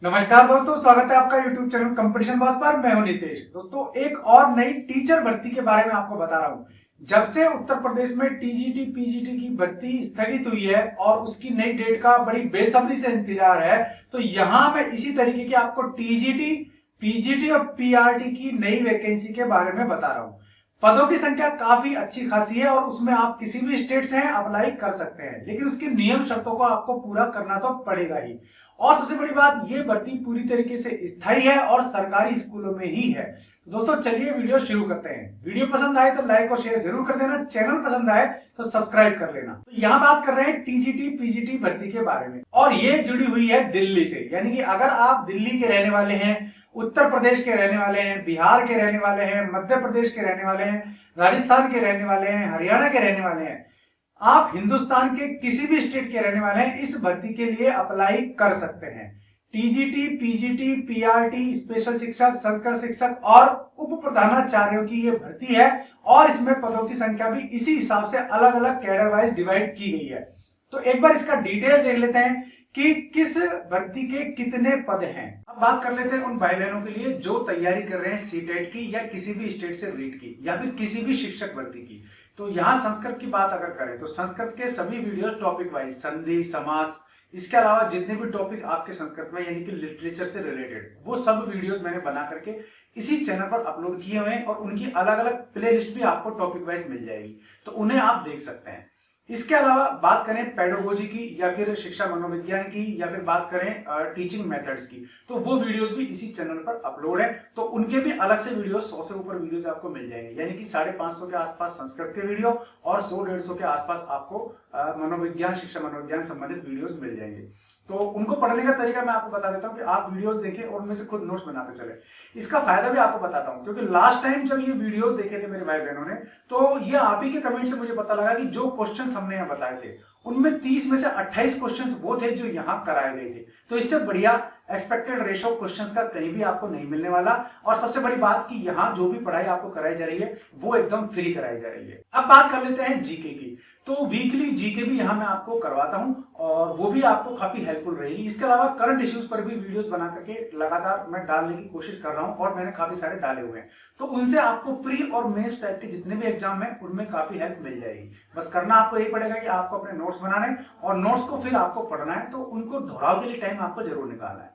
नमस्कार दोस्तों, स्वागत है आपका YouTube चैनल कंपटीशन बॉस पर। मैं हूं नितेश। दोस्तों, एक और नई टीचर भर्ती के बारे में आपको बता रहा हूं। जब से उत्तर प्रदेश में टीजीटी पीजीटी की भर्ती स्थगित हुई है और उसकी नई डेट का बड़ी बेसब्री से इंतजार है, तो यहां मैं इसी तरीके की आपको टीजीटी पीजीटी और पीआरटी की नई वैकेंसी के बारे में बता रहा हूं। पदों की संख्या काफी अच्छी खासी है और उसमें आप किसी भी स्टेट से अप्लाई कर सकते हैं, लेकिन उसके नियम शर्तों को आपको पूरा करना तो पड़ेगा ही। और सबसे बड़ी बात, ये भर्ती पूरी तरीके से स्थायी है और सरकारी स्कूलों में ही है। तो दोस्तों, चलिए वीडियो शुरू करते हैं। वीडियो पसंद आए तो लाइक और शेयर जरूर कर देना, चैनल पसंद आए तो सब्सक्राइब कर लेना। तो यहाँ बात कर रहे हैं टीजीटी पीजीटी भर्ती के बारे में, और ये जुड़ी हुई है दिल्ली से। यानी कि अगर आप दिल्ली के रहने वाले हैं, उत्तर प्रदेश के रहने वाले हैं, बिहार के रहने वाले हैं, मध्य प्रदेश के रहने वाले हैं, राजस्थान के रहने वाले हैं, हरियाणा के रहने वाले हैं, आप हिंदुस्तान के किसी भी स्टेट के रहने वाले हैं, इस भर्ती के लिए अप्लाई कर सकते हैं। टीजीटी पीजीटी पीआरटी स्पेशल शिक्षक, संस्कृत शिक्षक और उप प्रधानाचार्यों की ये भर्ती है, और इसमें पदों की संख्या भी इसी हिसाब से अलग अलग कैडर वाइज डिवाइड की गई है। तो एक बार इसका डिटेल देख लेते हैं कि किस भर्ती के कितने पद हैं। अब बात कर लेते हैं उन भाई बहनों के लिए जो तैयारी कर रहे हैं सीटेट की, या किसी भी स्टेट से रीट की, या फिर किसी भी शिक्षक भर्ती की। तो यहाँ संस्कृत की बात अगर करें तो संस्कृत के सभी वीडियो टॉपिक वाइज, संधि, समास, इसके अलावा जितने भी टॉपिक आपके संस्कृत में यानी कि लिटरेचर से रिलेटेड, वो सब वीडियोस मैंने बना करके इसी चैनल पर अपलोड किए हुए हैं, और उनकी अलग अलग प्लेलिस्ट भी आपको टॉपिक वाइज मिल जाएगी, तो उन्हें आप देख सकते हैं। इसके अलावा बात करें पेडागोजी की, या फिर शिक्षा मनोविज्ञान की, या फिर बात करें टीचिंग मेथड्स की, तो वो वीडियोस भी इसी चैनल पर अपलोड है। तो उनके भी अलग से वीडियोस, 100 से ऊपर वीडियोस आपको मिल जाएंगे। यानी कि 550 के आसपास संस्कृत के वीडियो और 100-150 के आसपास आपको मनोविज्ञान, शिक्षा मनोविज्ञान संबंधित वीडियोस मिल जाएंगे। तो उनको पढ़ने का तरीका मैं आपको बता देता हूं कि आप वीडियोस देखें और उनमें से खुद नोट्स बनाते चले। इसका फायदा भी आपको बताता हूं, क्योंकि लास्ट टाइम जब ये वीडियोस देखे थे मेरे भाई बहनों ने, तो ये आप ही के कमेंट से मुझे पता लगा कि जो क्वेश्चन हमने यहाँ बताए थे, उनमें 30 में से 28 क्वेश्चन वो थे जो यहाँ कराए गए थे। तो इससे बढ़िया एक्सपेक्टेड रेशो क्वेश्चंस का कहीं भी आपको नहीं मिलने वाला। और सबसे बड़ी बात कि यहाँ जो भी पढ़ाई आपको कराई जा रही है वो एकदम फ्री कराई जा रही है। अब बात कर लेते हैं जीके की। तो वीकली जीके भी यहाँ मैं आपको करवाता हूँ, और वो भी आपको काफी हेल्पफुल रहेगी। इसके अलावा करंट इश्यूज पर भी वीडियोस बना करके लगातार मैं डालने की कोशिश कर रहा हूँ, और मैंने काफी सारे डाले हुए हैं। तो उनसे आपको प्री और मेंस टाइप के जितने भी एग्जाम है उनमें काफी हेल्प मिल जाएगी। बस करना आपको यही पड़ेगा कि आपको अपने नोट्स बनाने हैं, और नोट्स को फिर आपको पढ़ना है, तो उनको दोहराव के लिए टाइम आपको जरूर निकालना है।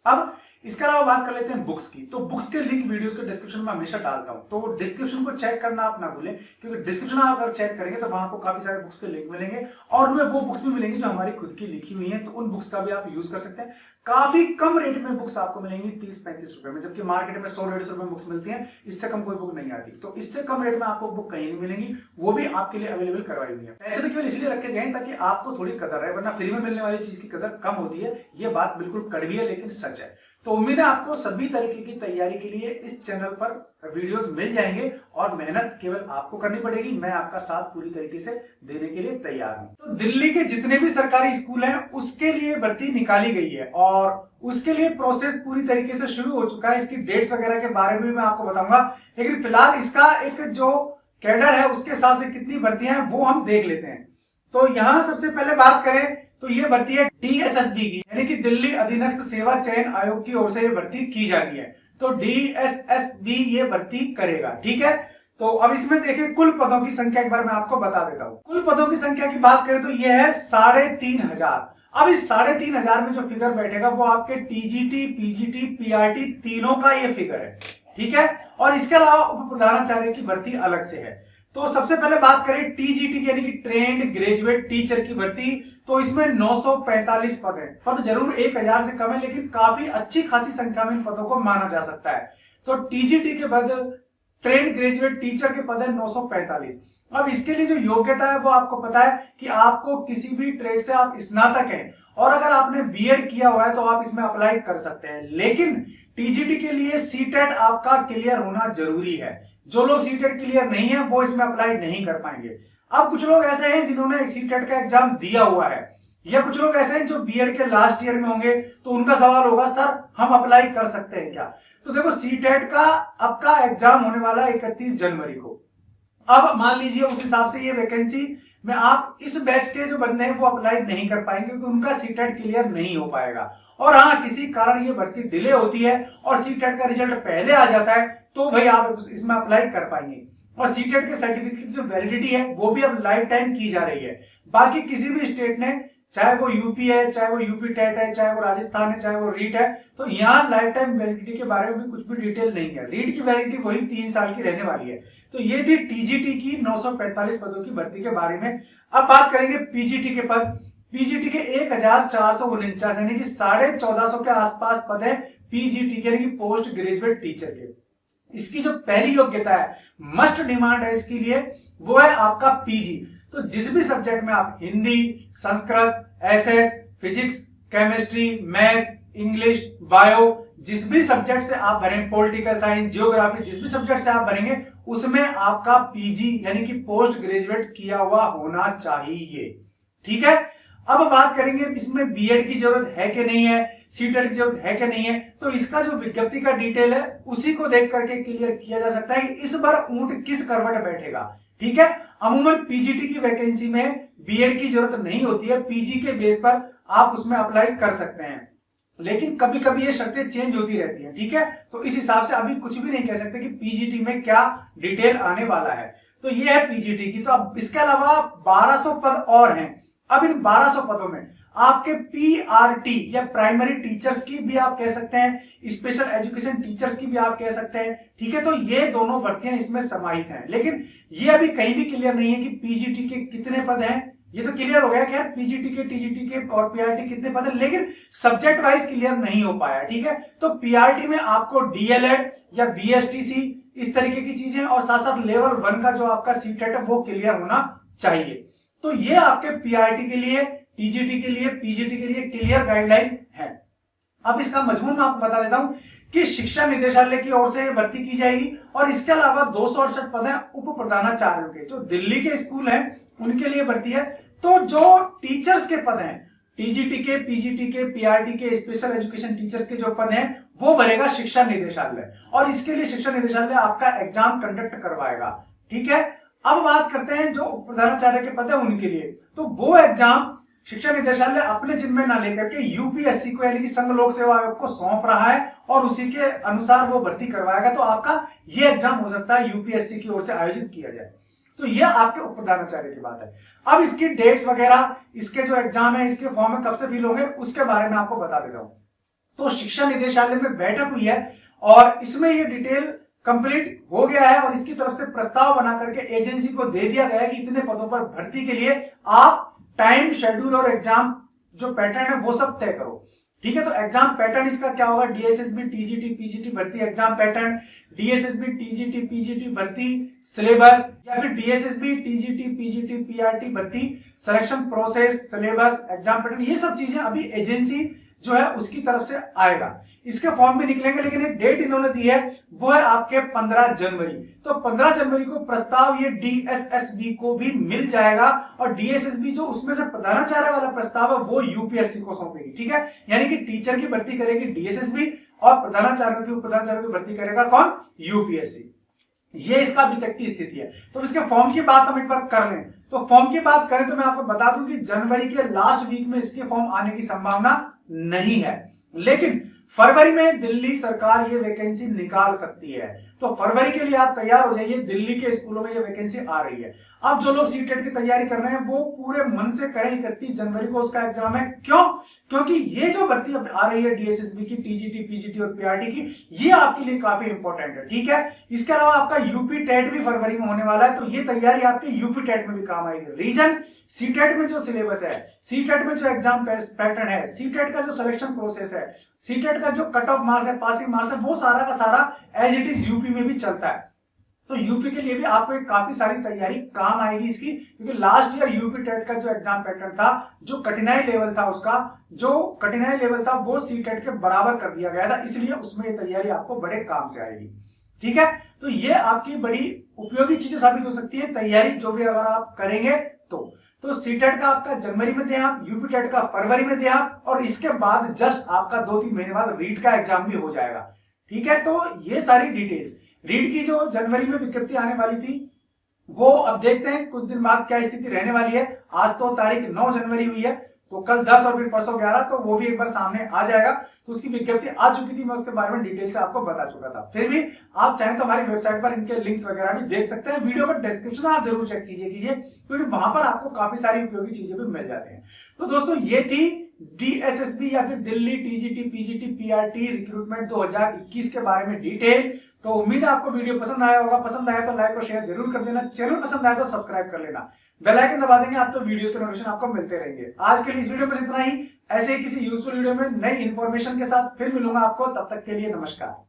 अब इसके अलावा बात कर लेते हैं बुक्स की। तो बुक्स के लिंक वीडियोस के डिस्क्रिप्शन में हमेशा डालता हूं, तो डिस्क्रिप्शन को चेक करना आप ना भूलें, क्योंकि डिस्क्रिप्शन आप अगर चेक करेंगे तो वहां आपको काफी सारे बुक्स के लिंक मिलेंगे, और उनमें वो बुक्स भी मिलेंगी जो हमारी खुद की लिखी हुई हैं। तो उन बुक्स का भी आप यूज कर सकते हैं। काफी कम रेट में बुक्स आपको मिलेंगी, 30-35 रुपए में, जबकि मार्केट में 100-150 रुपए में बुक्स मिलती हैं। इससे कम कोई बुक नहीं आती। तो इससे कम रेट में आपको बुक कहीं नहीं मिलेंगी, वो भी आपके लिए अवेलेबल करवाई हुई है। पैसे भी केवल इसलिए रखे गए ताकि आपको थोड़ी कदर रहे, वरना फ्री में मिलने वाली चीज की कदर कम होती है। ये बात बिल्कुल कड़वी है लेकिन सच है। तो उम्मीद है आपको सभी तरीके की तैयारी के लिए इस चैनल पर वीडियोस मिल जाएंगे, और मेहनत केवल आपको करनी पड़ेगी। मैं आपका साथ पूरी तरीके से देने के लिए तैयार हूं। तो दिल्ली के जितने भी सरकारी स्कूल हैं उसके लिए भर्ती निकाली गई है, और उसके लिए प्रोसेस पूरी तरीके से शुरू हो चुका है। इसकी डेट्स वगैरह के बारे में मैं आपको बताऊंगा, लेकिन फिलहाल इसका एक जो कैडर है उसके हिसाब से कितनी भर्तियां हैं वो हम देख लेते हैं। तो यहां सबसे पहले बात करें तो ये भर्ती है डीएसएसबी की, यानी कि दिल्ली अधीनस्थ सेवा चयन आयोग की ओर से ये भर्ती की जा रही है। तो डीएसएसबी ये भर्ती करेगा, ठीक है। तो अब इसमें देखिए कुल पदों की संख्या एक बार मैं आपको बता देता हूं। कुल पदों की संख्या की बात करें तो यह है 3,500। अब इस 3,500 में जो फिगर बैठेगा वो आपके टीजीटी पीजीटी पीआरटी तीनों का ये फिगर है, ठीक है। और इसके अलावा उप प्रधानाचार्य की भर्ती अलग से है। तो सबसे पहले बात करें टीजीटी की, यानी कि ट्रेंड ग्रेजुएट टीचर की भर्ती। तो इसमें 945 पद है। पद जरूर 1000 से कम है, लेकिन काफी अच्छी खासी संख्या में इन पदों को माना जा सकता है। तो टीजीटी के पद, ट्रेंड ग्रेजुएट टीचर के पद है 945। अब इसके लिए जो योग्यता है वो आपको पता है कि आपको किसी भी ट्रेड से आप स्नातक हैं, और अगर आपने बीएड किया हुआ है तो आप इसमें अप्लाई कर सकते हैं। लेकिन टीजीटी के लिए सीटेट आपका क्लियर होना जरूरी है। जो लोग सीटेट क्लियर नहीं है वो इसमें अप्लाई नहीं कर पाएंगे। अब कुछ लोग ऐसे हैं जिन्होंने सीटेट का एग्जाम दिया हुआ है, या कुछ लोग ऐसे हैं जो बीएड के लास्ट ईयर में होंगे, तो उनका सवाल होगा सर हम अप्लाई कर सकते हैं क्या। तो देखो, सीटेट का आपका एग्जाम होने वाला है 31 जनवरी को। अब मान लीजिए उस हिसाब से ये वैकेंसी में आप इस बैच के जो बंदे हैं वो अप्लाई नहीं कर पाएंगे, क्योंकि उनका सीटेट क्लियर नहीं हो पाएगा। और हाँ, किसी कारण ये भर्ती डिले होती है और सीटेट का रिजल्ट पहले आ जाता है, तो भाई आप इसमें अप्लाई कर पाएंगे। और सीटेट के सर्टिफिकेट जो वैलिडिटी है वो भी अब लाइफ टाइम की जा रही है। बाकी किसी भी स्टेट ने, चाहे वो यूपी है, चाहे वो यूपी टेट है, चाहे वो राजस्थान है, चाहे वो रीट है, तो यहाँ लाइफ टाइम वैलिडिटी के बारे में भी कुछ भी डिटेल नहीं है। रीट की वैलिडिटी वही 3 साल की रहने वाली है। तो ये थी टीजीटी की 945 पदों की भर्ती के बारे में। अब बात करेंगे पीजीटी के पद। पीजीटी के 1449 यानी कि 1450 के आसपास पद है पीजीटी के, यानी कि पोस्ट ग्रेजुएट टीचर के। इसकी जो पहली योग्यता है, मस्ट डिमांड है इसके लिए, वो है आपका पीजी। तो जिस भी सब्जेक्ट में आप Hindi, Sanskrit, SS, physics, chemistry, math, English, bio, जिस भी सब्जेक्ट से आप भरें, पॉलिटिकल साइंस, जियोग्राफी, जिस भी सब्जेक्ट से आप भरेंगे उसमें आपका पीजी यानी कि पोस्ट ग्रेजुएट किया हुआ होना चाहिए। ठीक है। अब बात करेंगे इसमें बीएड की जरूरत है कि नहीं है, सीटेट की जरूरत है कि नहीं है। तो इसका जो विज्ञप्ति का डिटेल है उसी को देख करके क्लियर किया जा सकता है कि इस बार ऊंट किस करवट बैठेगा। ठीक है। अमूमन पीजीटी की वैकेंसी में बीएड की जरूरत नहीं होती है, पीजी के बेस पर आप उसमें अप्लाई कर सकते हैं, लेकिन कभी कभी ये शर्तें चेंज होती रहती हैं। ठीक है। तो इस हिसाब से अभी कुछ भी नहीं कह सकते कि पीजीटी में क्या डिटेल आने वाला है। तो ये है पीजीटी की। तो अब इसके अलावा 1200 पद और हैं। अब इन 1200 पदों में आपके पीआरटी या प्राइमरी टीचर्स की भी आप कह सकते हैं, स्पेशल एजुकेशन टीचर्स की भी आप कह सकते हैं। ठीक है। तो ये दोनों भर्तियां इसमें समाहित हैं, लेकिन ये अभी कहीं भी क्लियर नहीं है कि पीजीटी के कितने पद हैं। ये तो क्लियर हो गया कि यार पीजीटी के, टीजीटी के और पीआरटी कितने पद हैं, लेकिन सब्जेक्ट वाइज क्लियर नहीं हो पाया। ठीक है। तो पीआरटी में आपको डीएलएड या बीएसटीसी इस तरीके की चीजें और साथ साथ लेवल 1 का जो आपका सीटेट है वो क्लियर होना चाहिए। तो ये आपके पीआरटी के लिए, टीजीटी के लिए, पीजीटी के लिए क्लियर गाइडलाइन है। अब इसका मजमून मैं आपको बता देता हूं कि शिक्षा निदेशालय की ओर से भर्ती की जाएगी और इसके अलावा 268 पद हैं उप प्रधानाचार्यों के, जो दिल्ली के स्कूल हैं उनके लिए भर्ती है। तो जो टीचर्स के पद हैं, टीजीटी के, पीजीटी के, पीआरटी के, स्पेशल एजुकेशन टीचर्स के जो पद हैं वो भरेगा शिक्षा निदेशालय, और इसके लिए शिक्षा निदेशालय आपका एग्जाम कंडक्ट करवाएगा। ठीक है। अब बात करते हैं जो प्रधानाचार्य के पद है उनके लिए। तो वो एग्जाम शिक्षा निदेशालय अपने जिम्मे ना लेकर के यूपीएससी को यानी कि संघ लोक सेवा आयोग को सौंप रहा है और उसी के अनुसार वो भर्ती करवाएगा। तो आपका ये एग्जाम हो सकता है यूपीएससी की ओर से आयोजित किया जाए। तो ये आपके उप प्रधानाचार्य की बात है। अब इसकी डेट्स वगैरह, इसके जो एग्जाम है, इसके फॉर्म में कब से फिल होंगे उसके बारे में आपको बता देता हूं। तो शिक्षा निदेशालय में बैठक हुई है और इसमें ये डिटेल कंप्लीट हो गया है और इसकी तरफ से प्रस्ताव बना करके एजेंसी को दे दिया गया है कि इतने पदों पर भर्ती के लिए आप टाइम शेड्यूल और एग्जाम जो पैटर्न है वो सब तय करो। ठीक है। तो एग्जाम पैटर्न इसका क्या होगा, डीएसएसबी, टीजीटी, पीजीटी भर्ती exam pattern, DSSB, TGT, PGT भर्ती सिलेबस, या फिर डीएसएसबी, टीजीटी, पीजीटी, पीआरटी भर्ती selection process, syllabus, exam pattern, ये सब चीजें अभी एजेंसी जो है उसकी तरफ से आएगा। इसके फॉर्म भी निकलेंगे, लेकिन एक डेट इन्होंने दी है वो है आपके 15 जनवरी। तो 15 जनवरी को प्रस्ताव ये डीएसएसबी को भी मिल जाएगा और डीएसएसबी जो उसमें से प्रधानाचार्य वाला प्रस्ताव है वो यूपीएससी को सौंपेगी। ठीक है। यानी कि टीचर की भर्ती करेगी डीएसएसबी और प्रधानाचार्यों की, उप प्रधानाचार्यों की भर्ती करेगा कौन, यूपीएससी। ये इसका अभी तक की स्थिति है। तो इसके फॉर्म की बात हम एक बार कर लें। तो फॉर्म की बात करें तो मैं आपको बता दूं कि जनवरी के लास्ट वीक में इसके फॉर्म आने की संभावना नहीं है, लेकिन फरवरी में दिल्ली सरकार ये वैकेंसी निकाल सकती है। तो फरवरी के लिए आप तैयार हो जाइए, दिल्ली के स्कूलों में ये वैकेंसी आ रही है। अब जो लोग सीटेट की तैयारी कर रहे हैं वो पूरे मन से करें, 31 जनवरी को उसका एग्जाम है। क्यों? क्योंकि ये जो भर्ती आ रही है डीएसएसबी की, टीजीटी, पीजीटी और पीआरटी की, ये आपके लिए काफी इंपॉर्टेंट है। ठीक है। इसके अलावा आपका यूपी टेट भी फरवरी में होने वाला है, तो ये तैयारी आपके यूपी टेट में भी काम आएगी। रीजन, सीटेट में जो सिलेबस है, सीटेट में जो एग्जाम पैटर्न है, सीटेट का जो सिलेक्शन प्रोसेस है, सीटेट का जो कट ऑफ मार्क्स है, पासिंग मार्क्स है, वो सारा का सारा एज इट इज यूपी में भी चलता है। तो यूपी के लिए भी आपको काफी सारी तैयारी काम आएगी इसकी, क्योंकि लास्ट ईयर यूपी टेट का जो एग्जाम पैटर्न था, जो कठिनाई लेवल था उसका, जो कठिनाई लेवल था वो सीटेट के बराबर कर दिया गया था, इसलिए उसमें ये तैयारी आपको बड़े काम से आएगी। ठीक है। तो ये आपकी बड़ी उपयोगी चीजें साबित हो सकती है तैयारी जो भी अगर आप करेंगे तो सीटेट का आपका जनवरी में दें आप, यूपी टेट का फरवरी में दें आप, और इसके बाद जस्ट आपका 2-3 महीने बाद रीट का एग्जाम भी हो जाएगा। ठीक है। तो ये सारी डिटेल्स, रीट की जो जनवरी में विज्ञप्ति आने वाली थी वो अब देखते हैं कुछ दिन बाद क्या स्थिति रहने वाली है। आज तो तारीख 9 जनवरी हुई है, तो कल 10 और फिर परसों 11, तो वो भी एक बार सामने आ जाएगा। तो उसकी विज्ञप्ति आ चुकी थी, मैं उसके बारे में डिटेल से आपको बता चुका था। फिर भी आप चाहें तो हमारी वेबसाइट पर इनके लिंक्स वगैरह भी देख सकते हैं। वीडियो का डिस्क्रिप्शन आप जरूर चेक कीजिए क्योंकि वहां पर आपको काफी सारी उपयोगी चीजें भी मिल जाती हैं। तो दोस्तों ये थी DSSB या फिर Delhi TGT PGT PRT recruitment 2021 के बारे में डिटेल। तो उम्मीद है आपको वीडियो पसंद आया होगा। पसंद आया तो लाइक और शेयर जरूर कर देना। चैनल पसंद आया तो सब्सक्राइब कर लेना, बेल आइकन दबा देंगे आप तो वीडियोस के नोटिफिकेशन आपको मिलते रहेंगे। आज के लिए इस वीडियो में इतना ही। ऐसे ही किसी यूजफुल वीडियो में नई इंफॉर्मेशन के साथ फिर मिलूंगा आपको। तब तक के लिए नमस्कार।